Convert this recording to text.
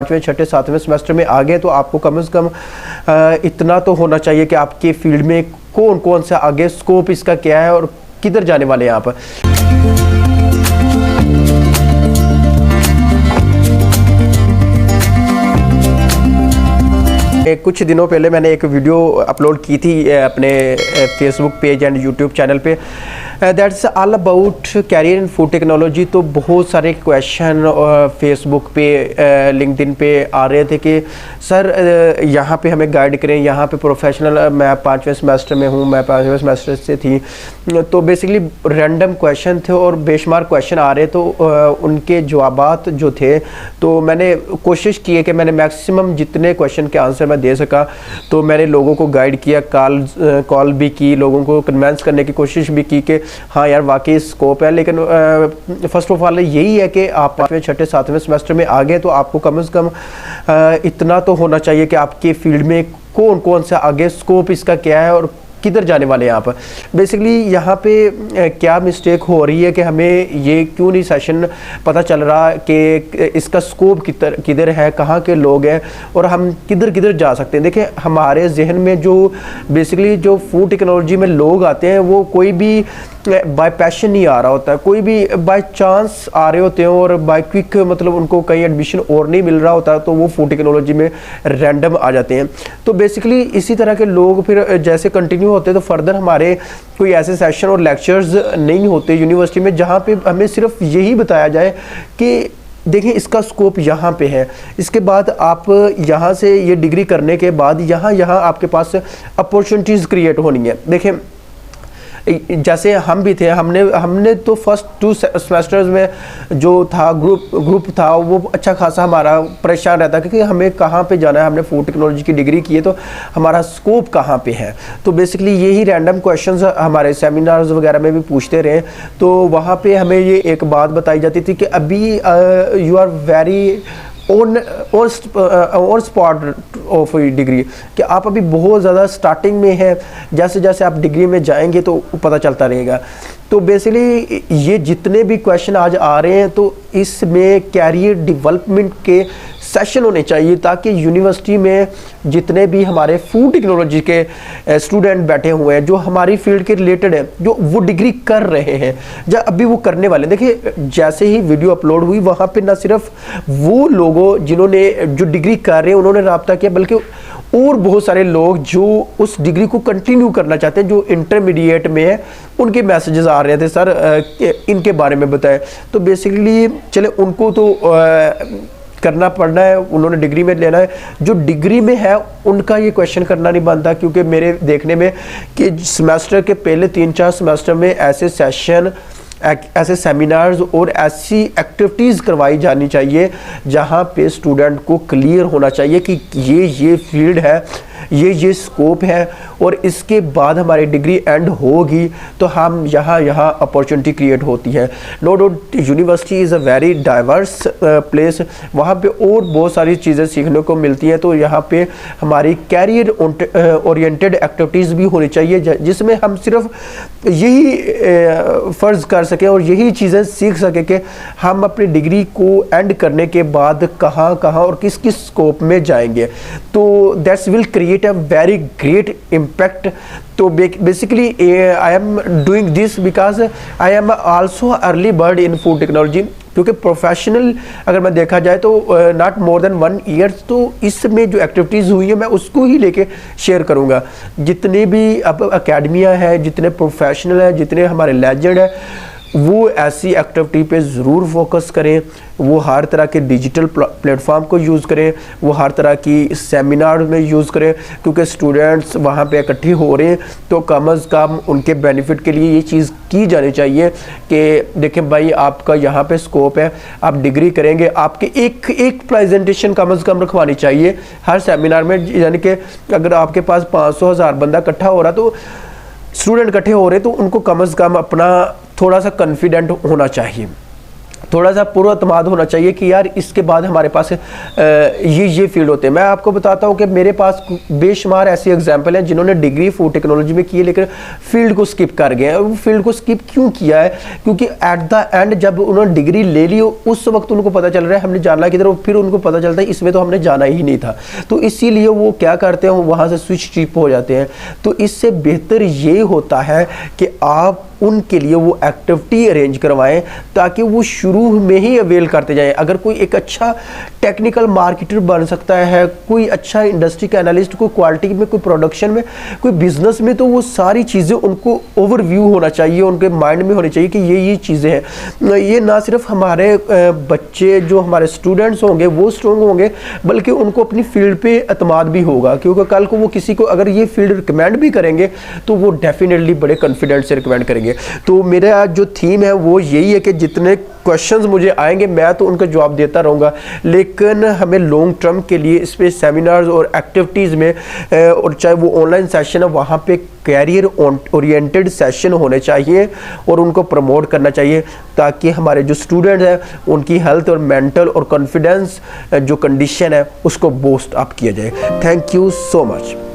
पाँचवें छठे सातवें सेमेस्टर में आ गए तो आपको कम से कम इतना तो होना चाहिए कि आपके फील्ड में कौन कौन सा आगे स्कोप इसका क्या है और किधर जाने वाले हैं आप। कुछ दिनों पहले मैंने एक वीडियो अपलोड की थी अपने Facebook page and YouTube channel पे, that's all about career in food technology. तो बहुत सारे क्वेश्चन फेसबुक पे लिंक्डइन पे आ रहे थे कि सर यहाँ पे हमें गाइड करें, यहाँ पे प्रोफेशनल, मैं पाँचवें सेमेस्टर में हूँ, मैं पाँचवें सेमेस्टर से थी। तो बेसिकली रैंडम क्वेश्चन थे और बेशुमार क्वेश्चन आ रहे, तो उनके जवाबात जो थे, तो मैंने कोशिश की है कि मैंने मैक्सिमम जितने क्वेश्चन के आंसर मैं दे सका, तो मैंने लोगों को गाइड किया, कॉल भी की, लोगों को कन्विंस करने की कोशिश भी की कि हाँ यार वाकई स्कोप है। लेकिन फर्स्ट ऑफ ऑल यही है कि आप पाँचवें छठे सातवें सेमेस्टर में आ गए तो आपको कम से कम इतना तो होना चाहिए कि आपके फील्ड में कौन कौन सा आगे स्कोप इसका क्या है और किधर जाने वाले हैं आप। बेसिकली यहाँ पे क्या मिस्टेक हो रही है कि हमें ये क्यों नहीं सेशन पता चल रहा कि इसका स्कोप किधर है, कहाँ के लोग हैं और हम किधर किधर जा सकते हैं। देखिए हमारे जहन में जो बेसिकली जो फूड टेक्नोलॉजी में लोग आते हैं वो कोई भी बाय पैशन नहीं आ रहा होता है, कोई भी बाय चांस आ रहे होते हैं और बाय क्विक मतलब उनको कहीं एडमिशन और नहीं मिल रहा होता तो वो फूड टेक्नोलॉजी में रैंडम आ जाते हैं। तो बेसिकली इसी तरह के लोग फिर जैसे कंटिन्यू होते हैं तो फर्दर हमारे कोई ऐसे सेशन और लेक्चर्स नहीं होते यूनिवर्सिटी में जहाँ पे हमें सिर्फ यही बताया जाए कि देखिए इसका स्कोप यहाँ पे है, इसके बाद आप यहाँ से ये डिग्री करने के बाद यहाँ आपके पास अपॉर्चुनिटीज़ क्रिएट होनी है। देखिए जैसे हम भी थे, हमने तो फर्स्ट 2 सेमेस्टर्स में जो था ग्रुप था वो अच्छा खासा हमारा परेशान रहता क्योंकि हमें कहाँ पे जाना है, हमने फूड टेक्नोलॉजी की डिग्री की है तो हमारा स्कोप कहाँ पे है। तो बेसिकली यही रैंडम क्वेश्चंस हमारे सेमिनार्स वगैरह में भी पूछते रहे, तो वहाँ पे हमें ये एक बात बताई जाती थी कि अभी you are very on spot of degree, कि आप अभी बहुत ज़्यादा स्टार्टिंग में हैं, जैसे जैसे आप डिग्री में जाएंगे तो पता चलता रहेगा। तो बेसिकली ये जितने भी क्वेश्चन आज आ रहे हैं तो इसमें कैरियर डेवलपमेंट के सेशन होने चाहिए ताकि यूनिवर्सिटी में जितने भी हमारे फूड टेक्नोलॉजी के स्टूडेंट बैठे हुए हैं जो हमारी फील्ड के रिलेटेड है, जो वो डिग्री कर रहे हैं या अभी वो करने वाले, देखिए जैसे ही वीडियो अपलोड हुई वहाँ पे ना सिर्फ वो लोगों जिन्होंने जो डिग्री कर रहे हैं उन्होंने रब्ता किया, बल्कि और बहुत सारे लोग जो उस डिग्री को कंटिन्यू करना चाहते हैं, जो इंटरमीडिएट में है, उनके मैसेजेस आ रहे थे सर इनके बारे में बताएं। तो बेसिकली चले उनको तो करना पड़ना है, उन्होंने डिग्री में लेना है, जो डिग्री में है उनका ये क्वेश्चन करना नहीं बनता। क्योंकि मेरे देखने में कि सेमेस्टर के पहले 3-4 सेमेस्टर में ऐसे सेशन, ऐसे सेमिनार्स और ऐसी एक्टिविटीज़ करवाई जानी चाहिए जहाँ पे स्टूडेंट को क्लियर होना चाहिए कि ये फील्ड है, ये स्कोप है और इसके बाद हमारी डिग्री एंड होगी तो हम यहाँ अपॉर्चुनिटी क्रिएट होती है। No doubt university is a very diverse place, वहाँ पे और बहुत सारी चीज़ें सीखने को मिलती हैं। तो यहाँ पे हमारी कैरियर ओरिएंटेड एक्टिविटीज़ भी होनी चाहिए जिसमें हम सिर्फ यही फ़र्ज़ कर सकें और यही चीज़ें सीख सकें कि हम अपनी डिग्री को एंड करने के बाद कहाँ और किस स्कोप में जाएंगे। तो that's will create a very great impact. तो basically I am doing this because I am also early bird in food technology, क्योंकि प्रोफेशनल अगर मैं देखा जाए तो नॉट मोर देन 1 ईयर, तो इसमें जो एक्टिविटीज़ हुई है मैं उसको ही लेके शेयर करूँगा। जितने भी अब अकेडमियाँ हैं, जितने प्रोफेशनल हैं, जितने हमारे लेजेंड हैं, वो ऐसी एक्टिविटी पे ज़रूर फोकस करें, वो हर तरह के डिजिटल प्लेटफॉर्म को यूज़ करें, वो हर तरह की सेमिनार में यूज़ करें, क्योंकि स्टूडेंट्स वहाँ पे इकट्ठे हो रहे हैं तो कम अज़ कम उनके बेनिफिट के लिए ये चीज़ की जानी चाहिए कि देखें भाई आपका यहाँ पे स्कोप है, आप डिग्री करेंगे, आपके एक प्रेजेंटेशन कम अज़ कम रखवानी चाहिए हर सेमिनार में। यानी कि अगर आपके पास 500-1000 बंदा इकट्ठा हो रहा तो स्टूडेंट इकट्ठे हो रहे तो उनको कम अज़ कम अपना थोड़ा सा कॉन्फिडेंट होना चाहिए। थोड़ा सा पूरा अतमाद होना चाहिए कि यार इसके बाद हमारे पास ये फील्ड होते हैं। मैं आपको बताता हूँ कि मेरे पास बेशुमार ऐसी एग्जांपल हैं जिन्होंने डिग्री फूड टेक्नोलॉजी में की है लेकिन फील्ड को स्किप कर गए हैं। वो फील्ड को स्किप क्यों किया है? क्योंकि एट द एंड जब उन्होंने डिग्री ले ली उस वक्त उनको पता चल रहा है हमने जाना किधर, फिर उनको पता चलता है इसमें तो हमने जाना ही नहीं था। तो इसीलिए वो क्या करते हैं, वहाँ से स्विच ट्रिप हो जाते हैं। तो इससे बेहतर ये होता है कि आप उनके लिए वो एक्टिविटी अरेंज करवाएं ताकि वो शुरू में ही अवेल करते जाएं। अगर कोई एक अच्छा टेक्निकल मार्केटर बन सकता है, कोई अच्छा इंडस्ट्री का एनालिस्ट, कोई क्वालिटी में, कोई प्रोडक्शन में, कोई बिजनेस में, तो वो सारी चीज़ें उनको ओवरव्यू होना चाहिए, उनके माइंड में होनी चाहिए कि ये चीज़ें हैं। ये ना सिर्फ हमारे बच्चे जो हमारे स्टूडेंट्स होंगे वो स्ट्रॉन्ग होंगे, बल्कि उनको अपनी फील्ड पे एतमाद भी होगा, क्योंकि कल को वो किसी को अगर ये फील्ड रिकमेंड भी करेंगे तो वो डेफिनेटली बड़े कॉन्फिडेंस से रिकमेंड करेंगे। तो मेरा जो थीम है वो यही है कि जितने क्वेश्चंस मुझे आएंगे मैं तो उनका जवाब देता रहूँगा, लेकिन हमें लॉन्ग टर्म के लिए इस पे सेमिनार्स और एक्टिविटीज़ में और चाहे वो ऑनलाइन सेशन है वहाँ पे कैरियर ओरिएंटेड सेशन होने चाहिए और उनको प्रमोट करना चाहिए ताकि हमारे जो स्टूडेंट हैं उनकी हेल्थ और मेंटल और कॉन्फिडेंस जो कंडीशन है उसको बूस्ट अप किया जाए। Thank you so much.